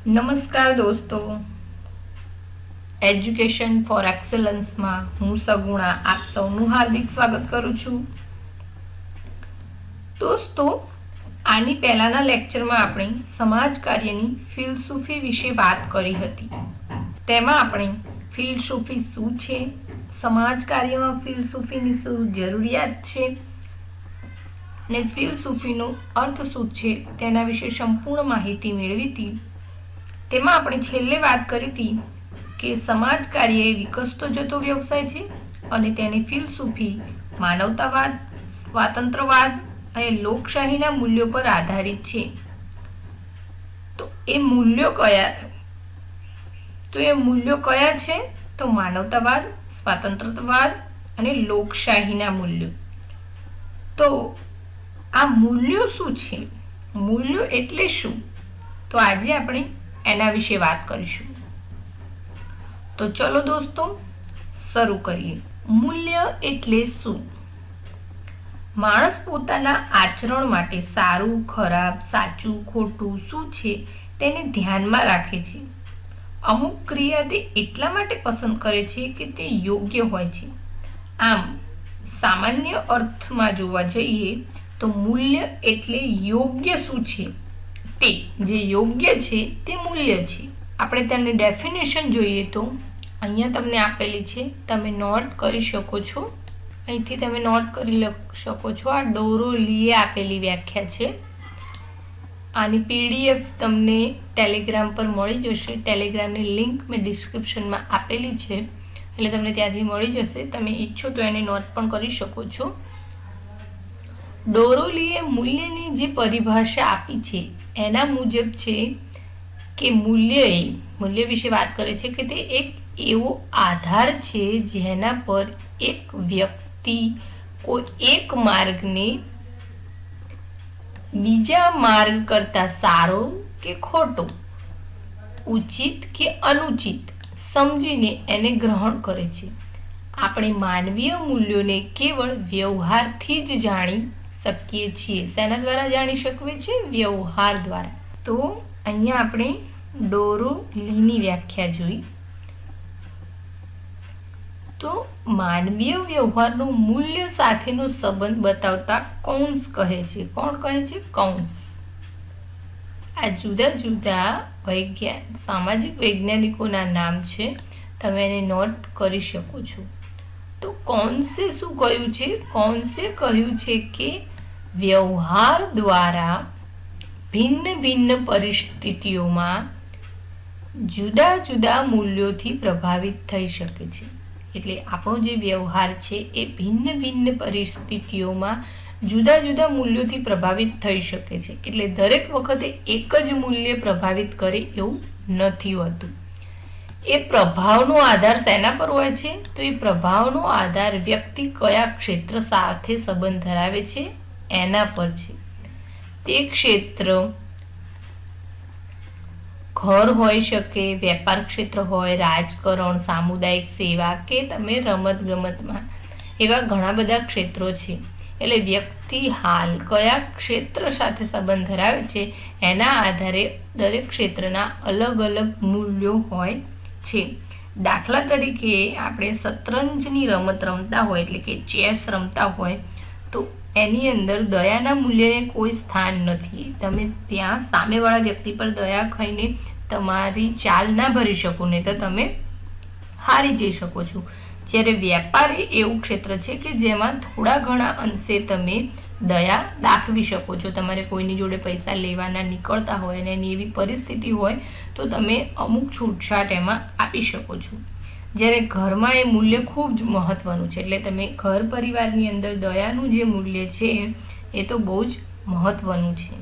નમસ્કાર દોસ્તો, education four એક્સલન્સમાં હું સગુણા આપ સૌનું હાર્દિક સ્વાગત કરું છું. દોસ્તો, આની પહેલાના લેક્ચરમાં આપણે સમાજ કાર્યની ફિલસૂફી વિશે વાત કરી હતી. તેમાં આપણે ફિલસૂફી શું છે, સમાજ કાર્યમાં ફિલસૂફીની શું જરૂરિયાત છે ને ફિલસૂફીનો અર્થ શું છે તેના વિશે સંપૂર્ણ માહિતી મેળવી હતી. તેમાં આપણે છેલ્લે વાત કરી હતી કે સમાજ કાર્ય એ વિકસતો જતો વ્યવસાય છે અને તેની ફિલસૂફી માનવતાવાદ, સ્વાતંત્રવાદ અને લોકશાહીના મૂલ્યો પર આધારિત છે. તો એ મૂલ્યો કયા છે? તો માનવતાવાદ, સ્વાતંત્રવાદ અને લોકશાહીના મૂલ્યો. તો આ મૂલ્યો શું છે? મૂલ્યો એટલે શું? તો આજે આપણે એના વિશે વાત કરીશું. તો ચલો દોસ્તો, શરૂ કરીએ. મૂલ્ય એટલે શું? માણસ પોતાના આચરણ માટે સારું, ખરાબ, સાચું, ખોટું શું છે તેને ધ્યાનમાં રાખે છે. અમુક ક્રિયા તે એટલા માટે પસંદ કરે છે કે તે યોગ્ય હોય છે. આમ સામાન્ય અર્થમાં જોવા જઈએ તો મૂલ્ય એટલે યોગ્ય શું છે, તે જે યોગ્ય છે તે મૂલ્ય છે. આપણે તેની ડેફિનેશન જોઈએ તો અહીંયા તમને આપેલી છે, તમે નોટ કરી શકો છો. અહીંથી તમે નોટ કરી શકો છો. આ ડોરોલીએ આપેલી વ્યાખ્યા છે. આની પીડીએફ તમને ટેલિગ્રામ પર મળી જશે. ટેલિગ્રામની લિંક મેં ડિસ્ક્રિપ્શનમાં આપેલી છે, એટલે તમને ત્યાંથી મળી જશે. તમે ઈચ્છો તો એની નોટ પણ કરી શકો છો. ડોરોલીએ મૂલ્યની જે પરિભાષા આપી છે એના મુજબ છે કે મૂલ્ય વિશે વાત કરે છે કે તે એક એવો આધાર છે જેના પર એક વ્યક્તિ કોઈ એક માર્ગને બીજા માર્ગ કરતા સારો કે ખોટો, ઉચિત કે અનુચિત સમજીને એને ગ્રહણ કરે છે. આપણે માનવીય મૂલ્યોને કેવળ વ્યવહારથી જ જાણી શકીએ છીએ. શેના દ્વારા જાણી શકીએ છીએ? વ્યવહાર દ્વારા. તો અહીંયા આપણે ડોરોલીની વ્યાખ્યા જોઈ. તો માનવીય વ્યવહારનો મૂલ્ય સાથેનો સંબંધ બતાવતા કૌંસ કહે છે. કોણ કહે છે? કૌંસ. આ જુદા જુદા સામાજિક વૈજ્ઞાનિકોના નામ છે, તમે એને નોટ કરી શકો છો. તો કૌંસે શું કહ્યું છે? કૌંસે કહ્યું છે કે વ્યવહાર દ્વારા ભિન્ન ભિન્ન પરિસ્થિતિઓમાં જુદા જુદા મૂલ્યોથી પ્રભાવિત થઈ શકે છે. એટલે આપણો જે વ્યવહાર છે એ ભિન્ન ભિન્ન પરિસ્થિતિઓમાં જુદા જુદા મૂલ્યોથી પ્રભાવિત થઈ શકે છે. એટલે દરેક વખતે એક જ મૂલ્ય પ્રભાવિત કરે એવું નથી હોતું. એ પ્રભાવનો આધાર શેના પર હોય છે? તો એ પ્રભાવનો આધાર વ્યક્તિ કયા ક્ષેત્ર સાથે સંબંધ ધરાવે છે એના પર છે. તે ક્ષેત્ર ઘર હોઈ શકે, વેપાર ક્ષેત્ર હોય, રાજકારણ, સામુદાયિક સેવા કે તમે રમતગમતમાં, એવા ઘણા બધા ક્ષેત્રો છે. એટલે વ્યક્તિ હાલ કયા ક્ષેત્ર સાથે સંબંધ ધરાવે છે એના આધારે દરેક ક્ષેત્રના અલગ અલગ મૂલ્યો હોય છે. દાખલા તરીકે આપણે શતરંજની રમત રમતા હોય, એટલે કે ચેસ રમતા હોય, તો એની અંદર દયાના મૂલ્યને કોઈ સ્થાન નથી. તમે ત્યાં સામેવાળા વ્યક્તિ પર દયા ખાઈને તમારી ચાલ ના ભરી શકો, ને તો તમે હારી જઈ શકો છો. જ્યારે વેપાર એ એવું ક્ષેત્ર છે કે જેમાં થોડા ઘણા અંશે તમે દયા દાખવી શકો છો. તમારે કોઈની જોડે પૈસા લેવાના નીકળતા હોય અને એની એવી પરિસ્થિતિ હોય તો તમે અમુક છૂટછાટ એમાં આપી શકો છો. જ્યારે ઘરમાં એ મૂલ્ય ખૂબ જ મહત્વનું છે. એટલે તમે ઘર પરિવારની અંદર દયાનું જે મૂલ્ય છે એ તો બહુ જ મહત્વનું છે.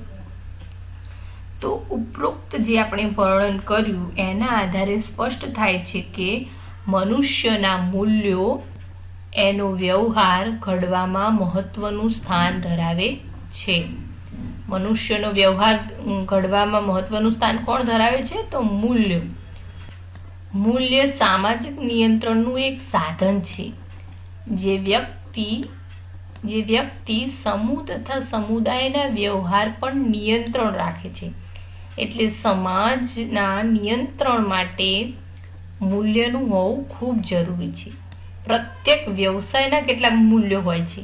તો ઉપરોક્ત જે આપણે વર્ણન કર્યું એના આધારે સ્પષ્ટ થાય છે કે મનુષ્યના મૂલ્યો એનો વ્યવહાર ઘડવામાં મહત્વનું સ્થાન ધરાવે છે. મનુષ્યનો વ્યવહાર ઘડવામાં મહત્વનું સ્થાન કોણ ધરાવે છે? તો મૂલ્ય. મૂલ્ય સામાજિક નિયંત્રણનું એક સાધન છે. જે વ્યક્તિ સમૂહ તથા સમુદાયના વ્યવહાર પર નિયંત્રણ રાખે છે. એટલે સમાજના નિયંત્રણ માટે મૂલ્યનું હોવું ખૂબ જરૂરી છે. પ્રત્યેક વ્યવસાયના કેટલાક મૂલ્યો હોય છે,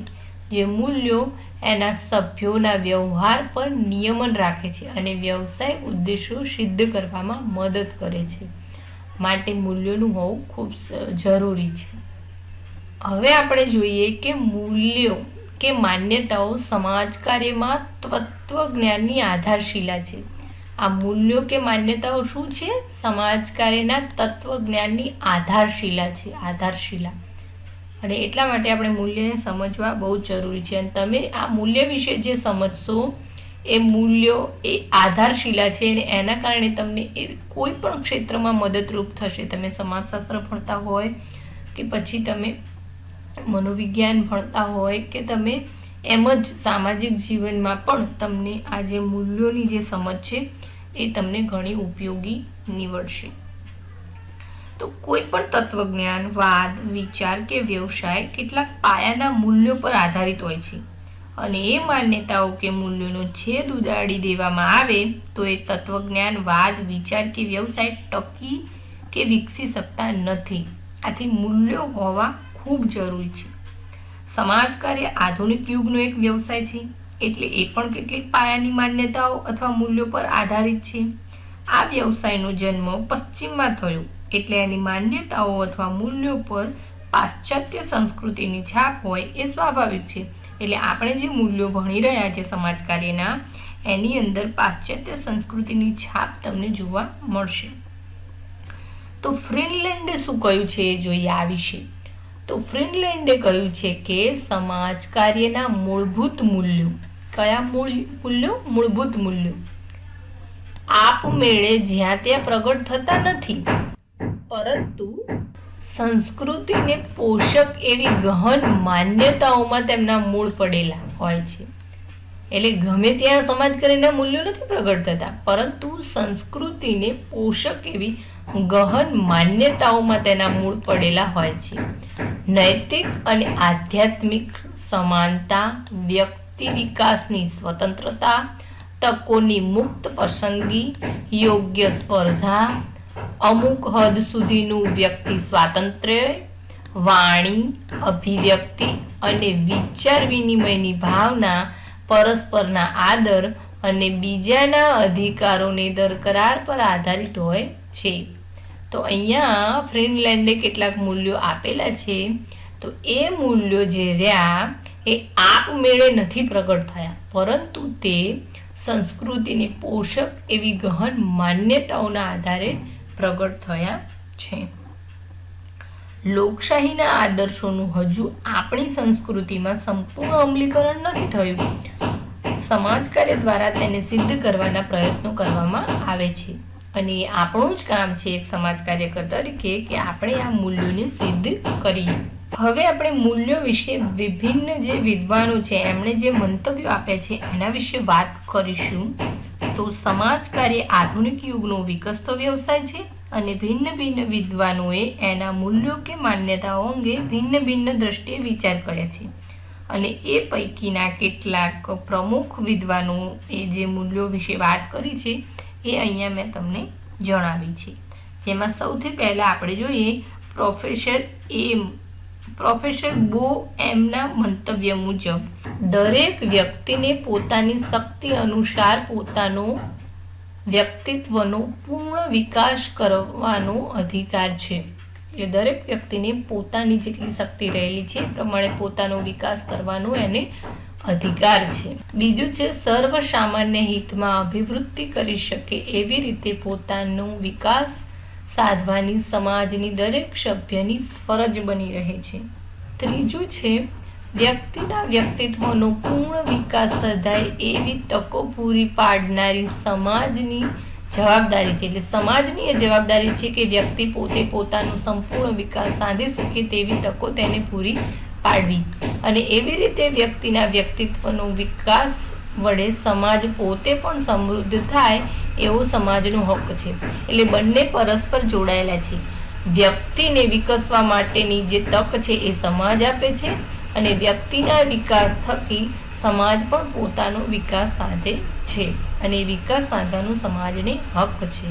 જે મૂલ્યો એના સભ્યોના વ્યવહાર પર નિયમન રાખે છે અને વ્યવસાય ઉદ્દેશો સિદ્ધ કરવામાં મદદ કરે છે. માટે મૂલ્યોનું હોવું ખૂબ જરૂરી છે. હવે આપણે જોઈએ કે મૂલ્યો કે માન્યતાઓ સમાજ કાર્યમાં તત્વજ્ઞાનની આધારશિલા છે. આ મૂલ્યો કે માન્યતાઓ શું છે? સમાજ કાર્યના તત્વજ્ઞાનની આધારશિલા છે. આધારશિલા. અને એટલા માટે આપણે મૂલ્યને સમજવા બહુ જરૂરી છે. અને તમે આ મૂલ્ય વિશે જે સમજશો એ મૂલ્યો એ આધારશિલા છે અને એના કારણે તમને એ કોઈ પણ ક્ષેત્રમાં મદદરૂપ થશે. તમે સમાજશાસ્ત્ર ભણતા હોય કે પછી તમે મનોવિજ્ઞાન ભણતા હોય કે તમે એમ જ સામાજિક જીવનમાં પણ તમને આ જે મૂલ્યોની જે સમજ છે એ તમને ઘણી ઉપયોગી નીવડશે. તો કોઈ પણ તત્વજ્ઞાન, વાદ, વિચાર કે વ્યવસાય કેટલાક પાયાના મૂલ્યો પર આધારિત હોય છે અને એ માન્યતાઓ કે મૂલ્યોનો છેદ ઉડાડી દેવામાં આવે તો એ તત્વજ્ઞાન, વાદ, વિચાર કે વ્યવસાય ટકી કે વિકસી શકતા નથી. આથી મૂલ્યો હોવા ખૂબ જરૂરી છે. સમાજ કાર્ય આધુનિક યુગનો એક વ્યવસાય છે, એટલે એ પણ કેટલીક પાયાની માન્યતાઓ અથવા મૂલ્યો પર આધારિત છે. આ વ્યવસાયનો જન્મ પશ્ચિમમાં થયો, એટલે એની માન્યતાઓ અથવા મૂલ્યો પર પાશ્ચાત્ય સંસ્કૃતિની છાપ હોય એ સ્વાભાવિક છે. એટલે આપણે જે મૂલ્યો ભણી રહ્યા છે સમાજ કાર્યના, એની અંદર પાશ્ચાત્ય સંસ્કૃતિની છાપ તમને જોવા મળશે. તો ફ્રીનલેન્ડે શું કહ્યું છે એ જોઈએ આ વિશે. તો ફ્રીનલેન્ડે કહ્યું છે કે સમાજ કાર્યના મૂળભૂત મૂલ્યો. કયા મૂલ્યો? મૂળભૂત મૂલ્યો આપમેળે જ્યાં ત્યાં પ્રગટ થતા નથી, પરંતુ સંસ્કૃતિને પોષક એવી ગહન માન્યતાઓમાં તેમના મૂળ પડેલા હોય છે. એટલે ગમે ત્યાં સમાજ કાર્યના મૂલ્યો નથી પ્રગટ થતા, પરંતુ સંસ્કૃતિને પોષક એવી ગહન માન્યતાઓમાં તેના મૂળ પડેલા હોય છે. નૈતિક અને આધ્યાત્મિક સમાનતા, વ્યક્તિ વિકાસની સ્વતંત્રતા, તકોની મુક્ત પસંદગી, યોગ્ય સ્પર્ધા, અમુક હદ સુધીનું વ્યક્તિ સ્વાતંત્ર્ય, વાણી, અભિવ્યક્તિ અને વિચાર વિનિમયની ભાવના, પરસ્પરના આદર અને બીજાના અધિકારોને દરકરાર પર આધારિત હોય છે. તો અહીંયા ફ્રીનલેન્ડે કેટલાક મૂલ્યો આપેલા છે. તો એ મૂલ્યો જે રહ્યા એ આપમેળે નથી પ્રગટ થયા, પરંતુ તે સંસ્કૃતિની પોષક એવી ગહન માન્યતાઓના આધારે પ્રગટ થયા છે. લોકશાહીના આદર્શોનું હજુ આપણી સંસ્કૃતિમાં સંપૂર્ણ અમલીકરણ નથી થયું. સમાજ કાર્ય દ્વારા તેને સિદ્ધ કરવાના પ્રયત્નો કરવામાં આવે છે અને આપણું જ કામ છે એક સમાજ કાર્યકર તરીકે કે આપણે આ મૂલ્યોને સિદ્ધ કરીએ. હવે આપણે મૂલ્યો વિશે વિભિન્ન જે વિદ્વાનો છે એમણે જે મંતવ્યો આપ્યા છે એના વિશે વાત કરીશું. તો સમાજ કાર્ય આધુનિક યુગનો વિકસતો વ્યવસાય છે અને ભિન્ન ભિન્ન વિદ્વાનોએ એના મૂલ્યો કે માન્યતાઓ અંગે ભિન્ન ભિન્ન દ્રષ્ટિએ વિચાર કર્યા છે અને એ પૈકીના કેટલાક પ્રમુખ વિદ્વાનો એ જે મૂલ્યો વિશે વાત કરી છે એ અહીંયા મેં તમને જણાવી છે. જેમાં સૌથી પહેલા આપણે જોઈએ પ્રોફેસર બો એમના મંતવ્ય મુજબ દરેક વ્યક્તિને પોતાની શક્તિ અનુસાર પોતાનો વ્યક્તિત્વનો પૂર્ણ વિકાસ કરવાનો અધિકાર છે. એટલે દરેક વ્યક્તિને પોતાની જેટલી શક્તિ રહેલી છે એ પ્રમાણે પોતાનો વિકાસ કરવાનો એને અધિકાર છે. બીજું છે સર્વ સામાન્ય હિતમાં અભિવૃદ્ધિ કરી શકે એવી રીતે પોતાનો વિકાસ સાધવાની સમાજની દરેક સભ્યની ફરજ બની રહે છે. ત્રીજું છે વ્યક્તિના વ્યક્તિત્વનો પૂર્ણ વિકાસ સધાય એવી તકો પૂરી પાડનારી સમાજની જવાબદારી છે. એટલે સમાજની એ જવાબદારી છે કે વ્યક્તિ પોતે પોતાનો સંપૂર્ણ વિકાસ સાધી શકે તેવી તકો તેને પૂરી પાડવી અને એવી રીતે વ્યક્તિના વ્યક્તિત્વનો વિકાસ વડે સમાજ પોતે પણ સમૃદ્ધ થાય એવો સમાજનો હક છે. એટલે બંને પરસ્પર જોડાયેલા છે. વ્યક્તિને વિકસવા માટેની જે તક છે એ સમાજ આપે છે અને વ્યક્તિના વિકાસ થકી સમાજ પણ પોતાનો વિકાસ સાધે છે. અને વિકાસ સાધવાનો સમાજને હક છે.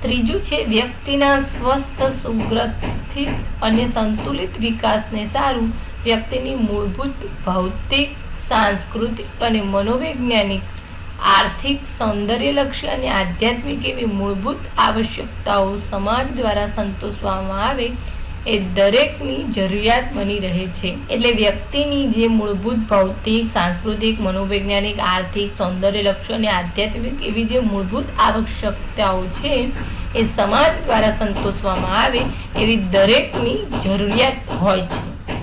ત્રીજું છે વ્યક્તિના સ્વસ્થ, સુગ્રથિત અને સંતુલિત વિકાસને સારું વ્યક્તિની મૂળભૂત ભૌતિક, સાંસ્કૃતિક અને મનોવૈજ્ઞાનિક, આર્થિક, સૌંદર્યલક્ષી અને આધ્યાત્મિક એવી મૂળભૂત આવશ્યકતાઓ સમાજ દ્વારા સંતોષવામાં આવે એ દરેકની જરૂરિયાત બની રહે છે. એટલે વ્યક્તિની જે મૂળભૂત ભૌતિક, સાંસ્કૃતિક, મનોવૈજ્ઞાનિક, આર્થિક, સૌંદર્યલક્ષી અને આધ્યાત્મિક એવી જે મૂળભૂત આવશ્યકતાઓ છે એ સમાજ દ્વારા સંતોષવામાં આવે એવી દરેકની જરૂરિયાત હોય છે.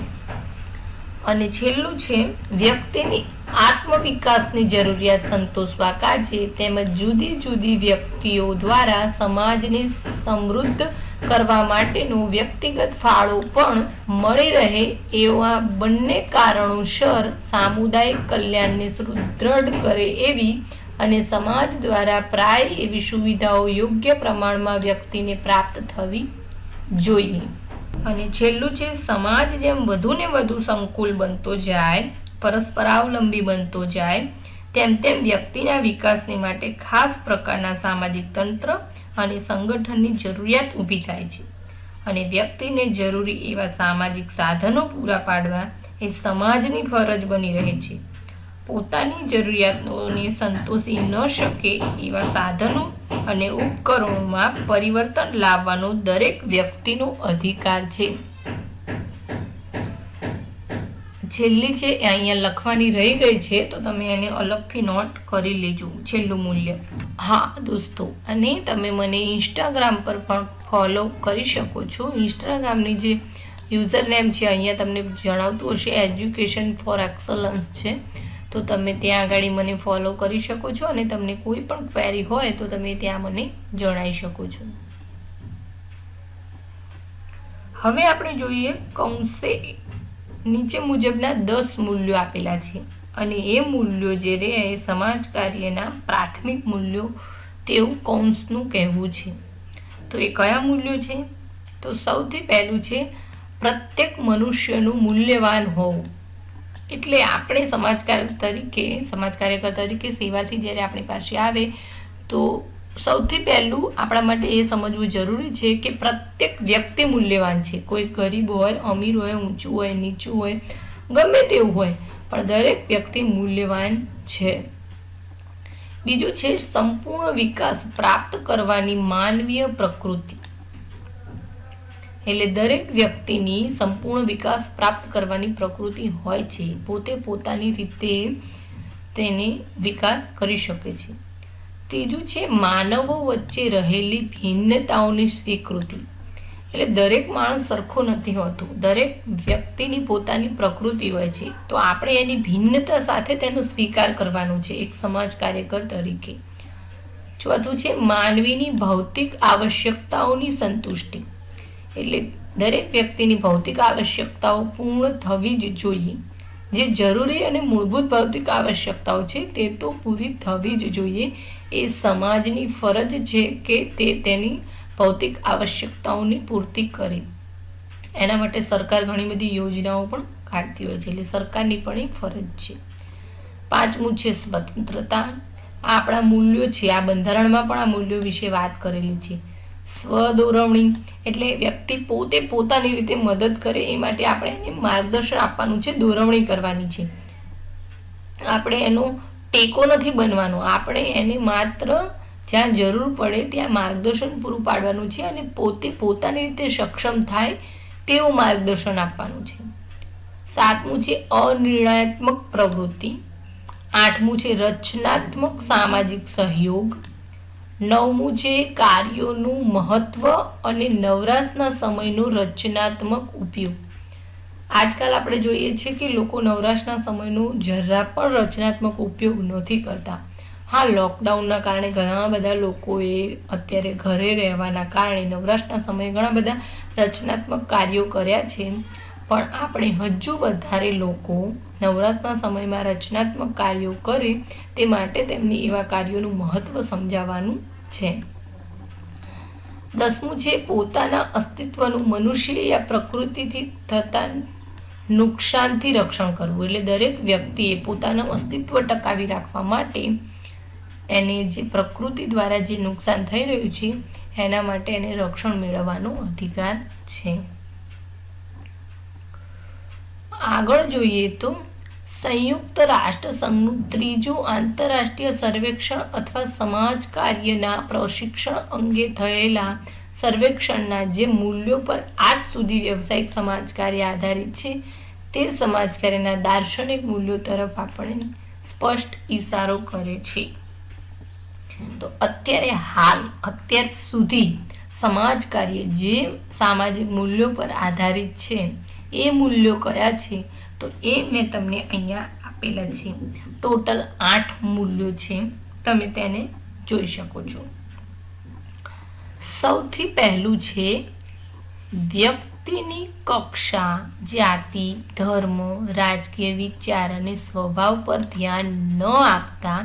અને છેલ્લું છે વ્યક્તિની આત્મવિકાસની જરૂરિયાત સંતોષવા કાજે તેમજ જુદી જુદી વ્યક્તિઓ દ્વારા સમાજને સમૃદ્ધ કરવા માટેનો વ્યક્તિગત ફાળો પણ મળી રહે એવા બંને કારણોસર સામુદાયિક કલ્યાણને સુદૃઢ કરે એવી અને સમાજ દ્વારા પ્રાય એવી સુવિધાઓ યોગ્ય પ્રમાણમાં વ્યક્તિને પ્રાપ્ત થવી જોઈએ. અને છેલ્લું છે સમાજ જેમ વધુ ને વધુ સંકુલ બનતો જાય, પરસ્પરાવલંબી બનતો જાય તેમ તેમ વ્યક્તિના વિકાસને માટે ખાસ પ્રકારના સામાજિક તંત્ર અને સંગઠનની જરૂરિયાત ઊભી થાય છે. અને વ્યક્તિને જરૂરી એવા સામાજિક સાધનો પૂરા પાડવા એ સમાજની ફરજ બની રહે છે. પોતાની જરૂરિયાતોને સંતોષી ન શકે એવા સાધનો અને ઉપકરણોમાં પરિવર્તન લાવવાનો દરેક વ્યક્તિનો અધિકાર છે. છેલ્લી છે અહીંયા લખવાની રહી ગઈ છે તો તમે એને અલગથી નોટ કરી લેજો. છેલ્લું મૂલ્ય. હા દોસ્તો, અને તમે મને ઇન્સ્ટાગ્રામ પર પણ ફોલો કરી શકો છો. ઇન્સ્ટાગ્રામની જે યુઝર નેમ છે અહીંયા તમને જણાવતું હશે, એજ્યુકેશન ફોર એક્સલન્સ છે. તો તમે ત્યાં આગળ મને ફોલો કરી શકો છો અને તમને કોઈ પણ ક્વેરી હોય તો તમે ત્યાં મને જણાવી શકો છો. હવે આપણે જોઈએ કૌંસે નીચે મુજબના 10 મૂલ્યો આપેલા છે અને એ મૂલ્યો જે રે એ સમાજ કાર્યના પ્રાથમિક મૂલ્યો તેવું કૌંસનું કહેવું છે. તો એ કયા મૂલ્યો છે? તો સૌથી પહેલું છે પ્રત્યેક મનુષ્યનું મૂલ્યવાન હોવું. એટલે આપણે સમાજ કાર્યકર તરીકે સેવાથી જ્યારે આપણી પાસે આવે તો સૌથી પહેલું આપણા માટે એ સમજવું જરૂરી છે કે પ્રત્યેક વ્યક્તિ મૂલ્યવાન છે. કોઈ ગરીબ હોય, અમીર હોય, ઊંચું હોય, નીચું હોય, ગમે તેવું હોય, પણ દરેક વ્યક્તિ મૂલ્યવાન છે. બીજું છે સંપૂર્ણ વિકાસ પ્રાપ્ત કરવાની માનવીય પ્રકૃતિ. એટલે દરેક વ્યક્તિની સંપૂર્ણ વિકાસ પ્રાપ્ત કરવાની પ્રકૃતિ હોય છે. પોતે પોતાની રીતે તેને વિકાસ કરી શકે છે. ત્રીજું છે માનવો વચ્ચે રહેલી ભિન્નતાઓની સ્વીકૃતિ. એટલે દરેક માણસ સરખો નથી હોતો, દરેક વ્યક્તિની પોતાની પ્રકૃતિ હોય છે. તો આપણે એની ભિન્નતા સાથે તેનો સ્વીકાર કરવાનો છે એક સમાજ કાર્યકર તરીકે. ચોથું છે માનવીની ભૌતિક આવશ્યકતાઓની સંતુષ્ટિ. એટલે દરેક વ્યક્તિની ભૌતિક આવશ્યકતાઓ પૂર્ણ થવી જ જોઈએ. જે જરૂરી અને મૂળભૂત ભૌતિક આવશ્યકતાઓ છે તે તો પૂરી થવી જ જોઈએ. એ સમાજની ફરજ છે કે તે તેની ભૌતિક આવશ્યકતાઓની પૂર્તિ કરે. એના માટે સરકાર ઘણી બધી યોજનાઓ પણ કાઢતી હોય છે. એટલે સરકારની પણ એક ફરજ છે. પાંચમું છે સ્વતંત્રતા. આ આપણા મૂલ્યો છે. આ બંધારણમાં પણ આ મૂલ્યો વિશે વાત કરેલી છે. સ્વદોરવણી એટલે વ્યક્તિ પોતે પોતાની રીતે મદદ કરે એ માટે આપણે એને માર્ગદર્શન આપવાનું છે, દોરવણી કરવાની છે. આપણે એનો ટેકો નથી બનવાનો, આપણે એને માત્ર જ્યાં જરૂર પડે ત્યાં માર્ગદર્શન પૂરું પાડવાનું છે અને પોતે પોતાની રીતે સક્ષમ થાય તેવું માર્ગદર્શન આપવાનું છે. સાતમું છે અનિર્ણયાત્મક પ્રવૃત્તિ. આઠમું છે રચનાત્મક સામાજિક સહયોગ. નવમું છે કાર્યોનું મહત્વ અને નવરાશના સમયનો રચનાત્મક ઉપયોગ. આજકાલ આપણે જોઈએ છીએ કે લોકો નવરાશના સમયનો જરા પણ રચનાત્મક ઉપયોગ નથી કરતા. હા, લોકડાઉનના કારણે ઘણા બધા લોકોએ અત્યારે ઘરે રહેવાના કારણે નવરાશના સમયે ઘણા બધા રચનાત્મક કાર્યો કર્યા છે. પણ આપણે હજુ વધારે લોકો નવરાશના સમયમાં રચનાત્મક કાર્યો કરે તે માટે તેમને એવા કાર્યોનું મહત્વ સમજાવવાનું છે. 10મું છે પોતાના અસ્તિત્વનું મનુષ્ય યા પ્રકૃતિથી થતા નુકસાનથી રક્ષણ કરવું. એટલે દરેક વ્યક્તિએ પોતાનું અસ્તિત્વ ટકાવી રાખવા માટે એને જે પ્રકૃતિ દ્વારા જે નુકસાન થઈ રહ્યું છે એના માટે એને રક્ષણ મેળવવાનો અધિકાર છે. આગળ જોઈએ તો સંયુક્ત રાષ્ટ્ર સંઘનું ત્રીજું આંતરરાષ્ટ્રીય સર્વેક્ષણ અથવા સમાજ કાર્યના પ્રશિક્ષણ અંગે થયેલા સર્વેક્ષણના જે મૂલ્યો પર આજ સુધી વ્યવસાયિક સમાજ કાર્ય આધારિત છે તે સમાજ કાર્યના દાર્શનિક મૂલ્યો તરફ આપણે સ્પષ્ટ ઇશારો કરે છે. તો અત્યાર સુધી સમાજ કાર્ય જે સામાજિક મૂલ્યો પર આધારિત છે એ મૂલ્યો કયા છે તો એ મેં તમને અહીંયા આપેલા છે. ટોટલ 8 મૂલ્યો છે, તમે તેને જોઈ શકો છો. સૌથી પહેલું છે વ્યક્તિની કક્ષા, જાતિ, ધર્મ, રાજકીય વિચાર અને સ્વભાવ પર ધ્યાન ન આપતા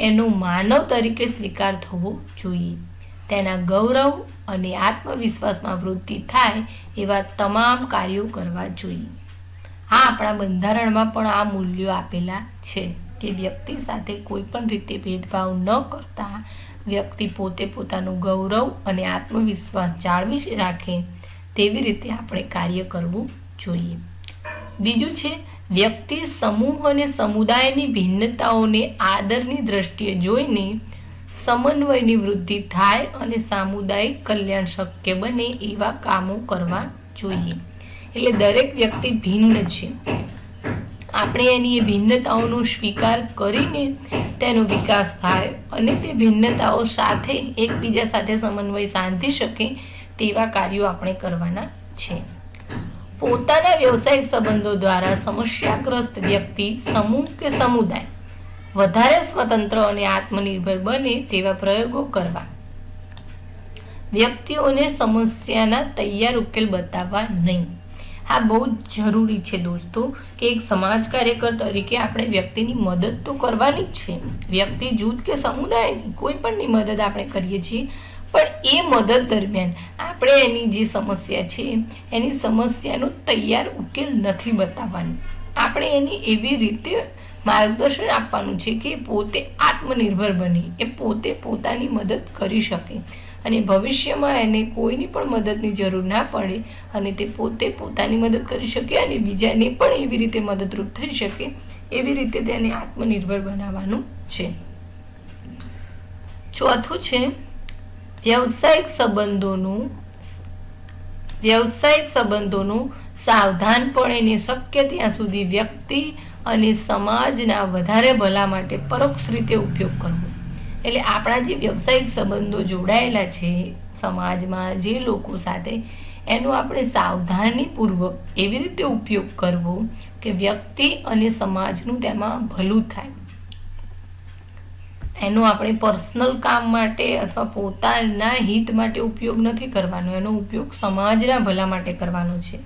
એનો માનવ તરીકે સ્વીકાર થવો જોઈએ. તેના ગૌરવ અને આત્મવિશ્વાસમાં વૃદ્ધિ થાય એવા તમામ કાર્યો કરવા જોઈએ. આપણા બંધારણમાં પણ આ મૂલ્યો આપેલા છે કે વ્યક્તિ સાથે કોઈ પણ રીતે ભેદભાવ ન કરતા વ્યક્તિ પોતે પોતાનું ગૌરવ અને આત્મવિશ્વાસ જાળવી રાખે તેવી રીતે આપણે કાર્ય કરવું જોઈએ. બીજું છે વ્યક્તિ, સમૂહ અને સમુદાયની ભિન્નતાઓને આદરની દ્રષ્ટિએ જોઈને સમન્વયની વૃદ્ધિ થાય અને સામુદાયિક કલ્યાણ શક્ય બને એવા કામો કરવા જોઈએ. એટલે દરેક વ્યક્તિ ભિન્ન છે, આપણે એની એ ભિન્નતાઓનો સ્વીકાર કરીને તેનો વિકાસ થાય અને તે ભિન્નતાઓ સાથે એકબીજા સાથે સમન્વય સાધી શકે તેવા કાર્યો આપણે કરવાના છે. પોતાના વ્યવસાયિક સંબંધો દ્વારા સમસ્યાગ્રસ્ત વ્યક્તિ, સમૂહ કે સમુદાય વધારે સ્વતંત્ર અને આત્મનિર્ભર બને તેવા પ્રયોગો કરવા. વ્યક્તિઓને સમસ્યાના તૈયાર ઉકેલ બતાવવા નહીં. આ બહુ જ જરૂરી છે દોસ્તો કે એક સમાજ કાર્યકર તરીકે આપણે વ્યક્તિની મદદ તો કરવાની જ છે. વ્યક્તિ, જૂથ કે સમુદાયની કોઈ પણની મદદ આપણે કરીએ છીએ, પણ એ મદદ દરમિયાન આપણે એની જે સમસ્યા છે એની સમસ્યાનો તૈયાર ઉકેલ નથી બતાવવાનો. આપણે એની એવી રીતે માર્ગદર્શન આપવાનું છે કે પોતે આત્મનિર્ભર બને, એ પોતે પોતાની મદદ કરી શકે અને ભવિષ્યમાં એને કોઈની પણ મદદની જરૂર ના પડે અને તે પોતે પોતાની મદદ કરી શકે અને બીજાને પણ એવી રીતે મદદરૂપ થઈ શકે એવી રીતે તેને આત્મનિર્ભર બનાવવાનું છે. ચોથું છે વ્યવસાયિક સંબંધોનું સાવધાનપણે શક્ય ત્યાં સુધી વ્યક્તિ અને સમાજના વધારે ભલા માટે પરોક્ષ રીતે ઉપયોગ કરવો. એટલે આપણા જે વ્યવસાયિક સંબંધો જોડાયેલા છે સમાજમાં જે લોકો સાથે, એનો આપણે સાવધાનીપૂર્વક એવી રીતે ઉપયોગ કરવો કે વ્યક્તિ અને સમાજનું તેમાં ભલું થાય. એનો આપણે પર્સનલ કામ માટે અથવા પોતાના હિત માટે ઉપયોગ નથી કરવાનો, એનો ઉપયોગ સમાજના ભલા માટે કરવાનો છે.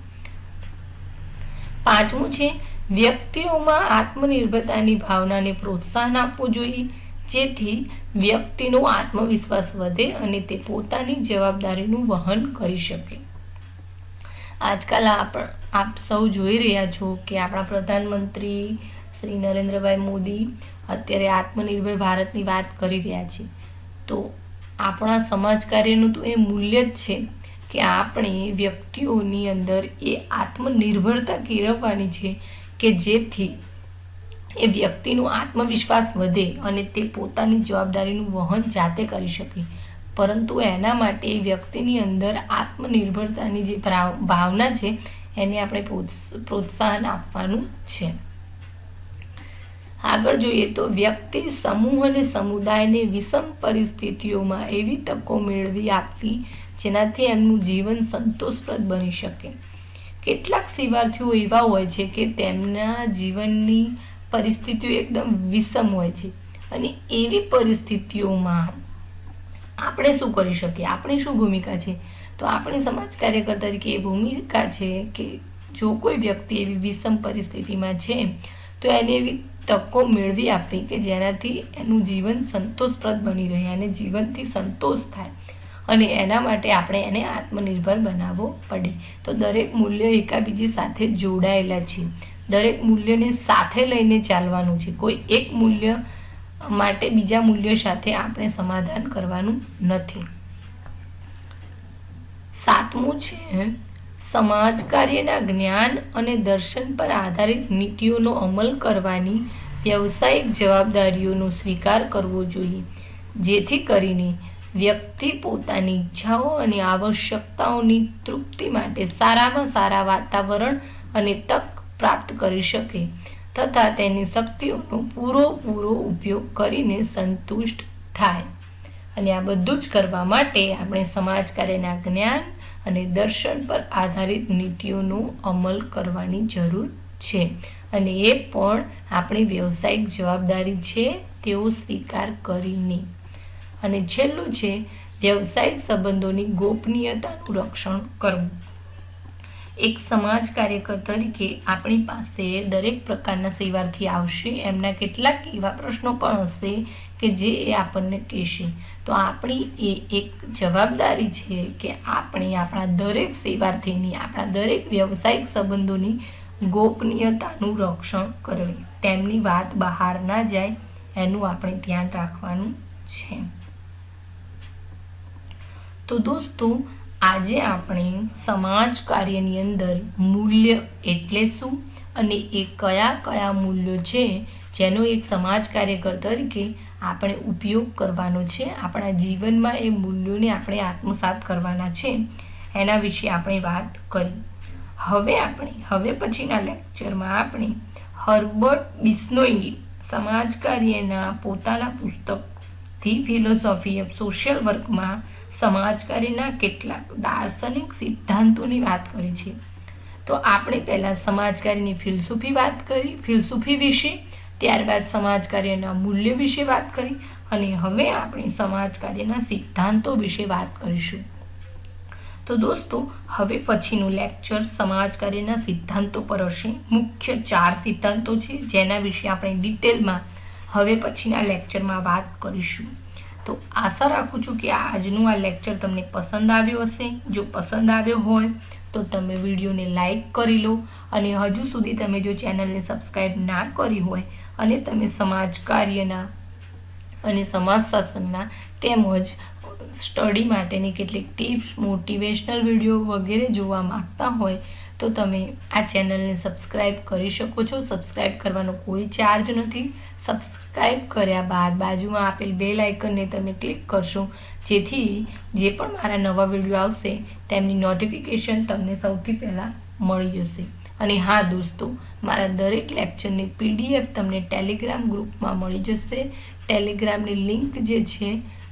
પાંચમું છે વ્યક્તિઓમાં આત્મનિર્ભરતાની ભાવનાને પ્રોત્સાહન આપવું જોઈએ, જેથી વ્યક્તિનો આત્મવિશ્વાસ વધે અને તે પોતાની જવાબદારીનું વહન કરી શકે. આજકાલ આપ સૌ જોઈ રહ્યા છો કે આપણા પ્રધાનમંત્રી શ્રી નરેન્દ્રભાઈ મોદી અત્યારે આત્મનિર્ભર ભારતની વાત કરી રહ્યા છે. તો આપણા સમાજ કાર્યનું તો એ મૂલ્ય જ છે કે આપણે વ્યક્તિઓની અંદર એ આત્મનિર્ભરતા કેળવવાની છે કે જેથી એ વ્યક્તિનો આત્મવિશ્વાસ વધે અને તે પોતાની જવાબદારીનું વહન જાતે કરી શકે. પરંતુ એના માટે વ્યક્તિની અંદર આત્મનિર્ભરતાની જે ભાવના છે એને આપણે પ્રોત્સાહન આપવાનું છે. આગળ જોઈએ તો વ્યક્તિ, સમૂહ અને સમુદાયને વિષમ પરિસ્થિતિઓમાં એવી તકો મેળવી આપવી જેનાથી એમનું જીવન સંતોષપ્રદ બની શકે. કેટલાક શિવાર્થીઓ એવા હોય છે કે તેમના જીવનની પરિસ્થિતિઓ એકદમ વિષમ હોય છે અને એવી પરિસ્થિતિઓમાં આપણે શું કરી શકીએ, આપણી શું ભૂમિકા છે? તો આપણી સમાજ કાર્યકર તરીકે એ ભૂમિકા છે કે જો કોઈ વ્યક્તિ એવી વિષમ પરિસ્થિતિમાં છે તો એને એવી તકો મેળવી આપવી કે જેનાથી એનું જીવન સંતોષપ્રદ બની રહે અને જીવનથી સંતોષ થાય અને એના માટે આપણે એને આત્મનિર્ભર બનાવવો પડે. તો દરેક મૂલ્ય એકાબીજી સાથે જોડાયેલા છે. દરેક મૂલ્યને સાથે લઈને ચાલવાનું છે. કોઈ એક મૂલ્ય માટે બીજા મૂલ્ય સાથે આપણે સમાધાન કરવાનું નથી. 7મું છે સમાજ કાર્યના જ્ઞાન અને દર્શન પર આધારિત નીતિઓનો અમલ કરવાની વ્યવસાયિક જવાબદારીઓનો સ્વીકાર કરવો જોઈએ, જેથી કરીને વ્યક્તિ પોતાની ઈચ્છાઓ અને આવશ્યકતાઓની તૃપ્તિ માટે સારામાં સારા વાતાવરણ અને તક પ્રાપ્ત કરી શકે તથા તેની શક્તિઓનો પૂરો ઉપયોગ કરીને સંતુષ્ટ થાય. અને આ બધું જ કરવા માટે આપણે સમાજ કાર્યના જ્ઞાન અને દર્શન પર આધારિત નીતિઓનો અમલ કરવાની જરૂર છે. અને એ પણ આપણી વ્યવસાયિક જવાબદારી છે તેવો સ્વીકાર કરીને. અને છેલ્લું છે વ્યવસાયિક સંબંધોની ગોપનીયતાનું રક્ષણ કરવું. એક સમાજ કાર્યકર તરીકે આપણી પાસે દરેક પ્રકારના સેવાર્થી આવશે. એમના કેટલાક એવા પ્રશ્નો પણ હશે કે જે એ આપણને કહેશે. તો આપણી એ એક જવાબદારી છે કે આપણે આપણા દરેક સેવાર્થીની, આપણા દરેક વ્યવસાયિક સંબંધોની ગોપનીયતાનું રક્ષણ કરવી. તેમની વાત બહાર ના જાય એનું આપણે ધ્યાન રાખવાનું છે. તો દોસ્તો, આજે આપણે સમાજ કાર્યની અંદર મૂલ્ય એટલે શું અને એ કયા મૂલ્યો છે જેનો એક સમાજ કાર્યકર તરીકે આપણે ઉપયોગ કરવાનો છે, આપણા જીવનમાં એ મૂલ્યોને આપણે આત્મસાત કરવાના છે, એના વિશે આપણે વાત કરી. હવે પછીના લેક્ચરમાં આપણે હર્બર્ટ બિશ્નોઈએ સમાજ કાર્યના પોતાના પુસ્તક ધી ફિલોસોફી ઓફ સોશિયલ વર્કમાં સમાજ કાર્યના કેટલાક દાર્શનિક સિદ્ધાંતોની વાત કરી છે. તો આપણે પહેલા સમાજ કાર્યની ફિલસૂફી વિશે, ત્યારબાદ સમાજ કાર્યના મૂલ્ય વિશે વાત કરી અને હવે આપણે સમાજ કાર્યના સિદ્ધાંતો વિશે વાત કરીશું. તો દોસ્તો, હવે પછીનું લેક્ચર સમાજ કાર્યના સિદ્ધાંતો પર હશે. મુખ્ય 4 સિદ્ધાંતો છે જેના વિશે આપણે ડિટેલમાં હવે પછીના લેક્ચરમાં વાત કરીશું. તો આશા રાખું છું કે આજનું આ લેક્ચર તમને પસંદ આવ્યો હશે. જો પસંદ આવ્યો હોય તો તમે વિડીયોને લાઈક કરી લો અને હજુ સુધી તમે જો ચેનલને સબસ્ક્રાઈબ ના કરી હોય અને તમે સમાજ કાર્યના અને સમાજશાસ્ત્રના તેમજ સ્ટડી માટેની કેટલીક ટિપ્સ, મોટિવેશનલ વિડીયો વગેરે જોવા માંગતા હોય તો તમે આ ચેનલને સબસ્ક્રાઈબ કરી શકો છો. સબસ્ક્રાઈબ કરવાનો કોઈ ચાર્જ નથી. સબસ્ક્રાઈબ કર્યા બાદ બાજુમાં આપેલ બેલ આઇકનને તમે ક્લિક કરશો, જેથી જે પણ મારા નવા વિડીયો આવશે તેમની નોટિફિકેશન તમને સૌથી પહેલાં મળી જશે. અને હા દોસ્તો, મારા દરેક લેક્ચરની PDF તમને ટેલિગ્રામ ગ્રુપમાં મળી જશે. ટેલિગ્રામની લિંક જે છે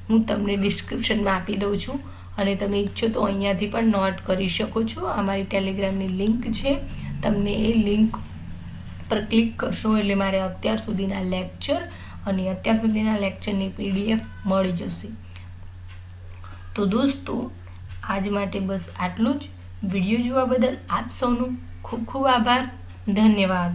હું તમને ડિસ્ક્રિપ્શનમાં આપી દઉં છું અને તમે ઈચ્છો તો અહીંયાથી પણ નોટ કરી શકો છો. અમારી ટેલિગ્રામની લિંક છે. તમને એ લિંક પર ક્લિક કરશો એટલે મારે અત્યાર સુધીના લેક્ચર અને અત્યાર સુધીના લેક્ચરની PDF મળી જશે. તો દોસ્તો, આજ માટે બસ આટલું જ. વિડીયો જોવા બદલ આપ સૌનો ખૂબ ખૂબ આભાર. ધન્યવાદ.